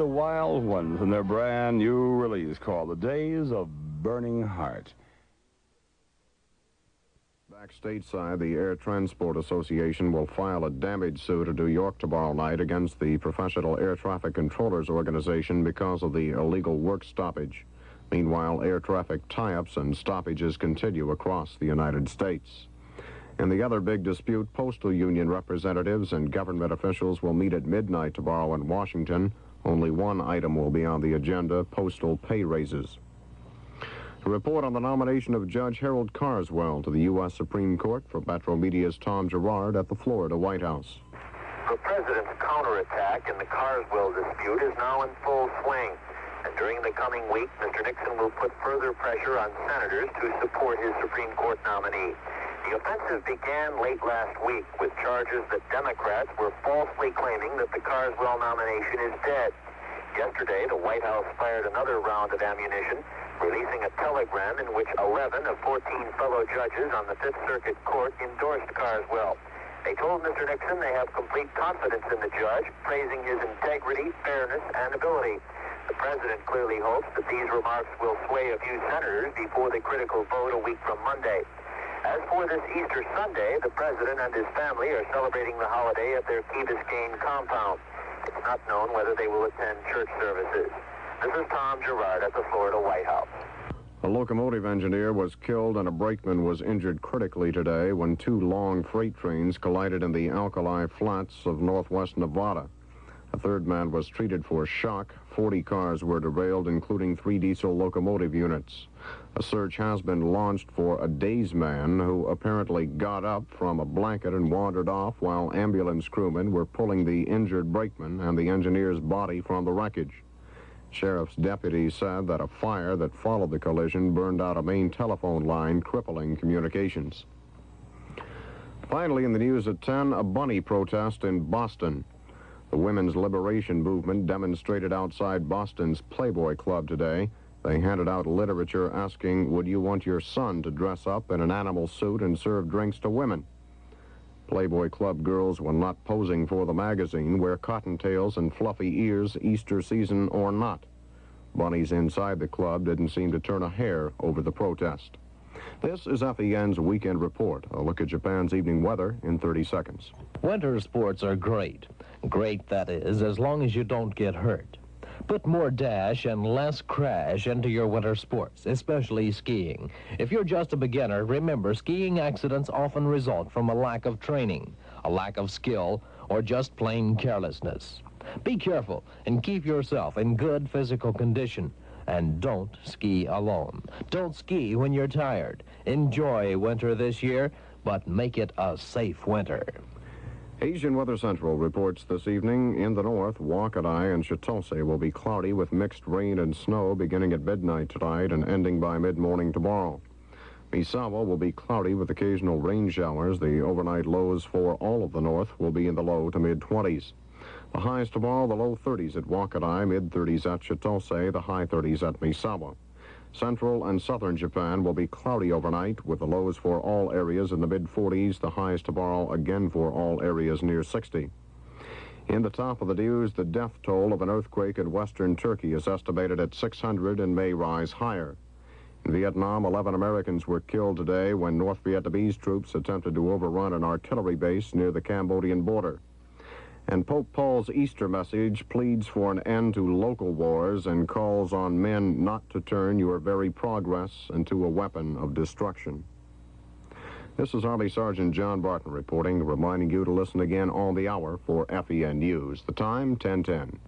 the Wild Ones and their brand new release called The Days of Burning Heart. Back stateside, the Air Transport Association will file a damage suit in New York tomorrow night against the Professional Air Traffic Controllers Organization because of the illegal work stoppage. Meanwhile, air traffic tie-ups and stoppages continue across the United States. In the other big dispute, postal union representatives and government officials will meet at midnight tomorrow in Washington. Only one item will be on the agenda: postal pay raises. A report on the nomination of Judge Harold Carswell to the U.S. Supreme Court from Metro Media's Tom Girard at the Florida White House. The president's counterattack in the Carswell dispute is now in full swing. And during the coming week, Mr. Nixon will put further pressure on senators to support his Supreme Court nominee. The offensive began late last week with charges that Democrats were falsely claiming that the Carswell nomination is dead. Yesterday, the White House fired another round of ammunition, releasing a telegram in which 11 of 14 fellow judges on the Fifth Circuit Court endorsed Carswell. They told Mr. Nixon they have complete confidence in the judge, praising his integrity, fairness, and ability. The president clearly hopes that these remarks will sway a few senators before the critical vote a week from Monday. As for this Easter Sunday, the president and his family are celebrating the holiday at their Key Biscayne compound. It's not known whether they will attend church services. This is Tom Girard at the Florida White House. A locomotive engineer was killed and a brakeman was injured critically today when two long freight trains collided in the Alkali Flats of northwest Nevada. A third man was treated for shock. 40 cars were derailed, including 3 diesel locomotive units. A search has been launched for a dazed man who apparently got up from a blanket and wandered off while ambulance crewmen were pulling the injured brakeman and the engineer's body from the wreckage. Sheriff's deputies said that a fire that followed the collision burned out a main telephone line, crippling communications. Finally, in the news at 10, a bunny protest in Boston. The women's liberation movement demonstrated outside Boston's Playboy Club today. They handed out literature asking, "Would you want your son to dress up in an animal suit and serve drinks to women?" Playboy Club girls, when not posing for the magazine, wear cottontails and fluffy ears, Easter season or not. Bunnies inside the club didn't seem to turn a hair over the protest. This is FEN's Weekend Report. A look at Japan's evening weather in 30 seconds. Winter sports are great. Great, that is, as long as you don't get hurt. Put more dash and less crash into your winter sports, especially skiing. If you're just a beginner, remember, skiing accidents often result from a lack of training, a lack of skill, or just plain carelessness. Be careful and keep yourself in good physical condition. And don't ski alone. Don't ski when you're tired. Enjoy winter this year, but make it a safe winter. Asian Weather Central reports this evening in the north, Wakatai and Chitose will be cloudy with mixed rain and snow beginning at midnight tonight and ending by mid-morning tomorrow. Misawa will be cloudy with occasional rain showers. The overnight lows for all of the north will be in the low to mid-20s. The highs tomorrow, the low 30s at Wakatai, mid-30s at Chitose, the high 30s at Misawa. Central and southern Japan will be cloudy overnight with the lows for all areas in the mid-40s, the highs tomorrow again for all areas near 60. In the top of the news, the death toll of an earthquake in western Turkey is estimated at 600 and may rise higher. In Vietnam, 11 Americans were killed today when North Vietnamese troops attempted to overrun an artillery base near the Cambodian border. And Pope Paul's Easter message pleads for an end to local wars and calls on men not to turn your very progress into a weapon of destruction. This is Army Sergeant John Barton reporting, reminding you to listen again on the hour for FEN News. The time, 10:10.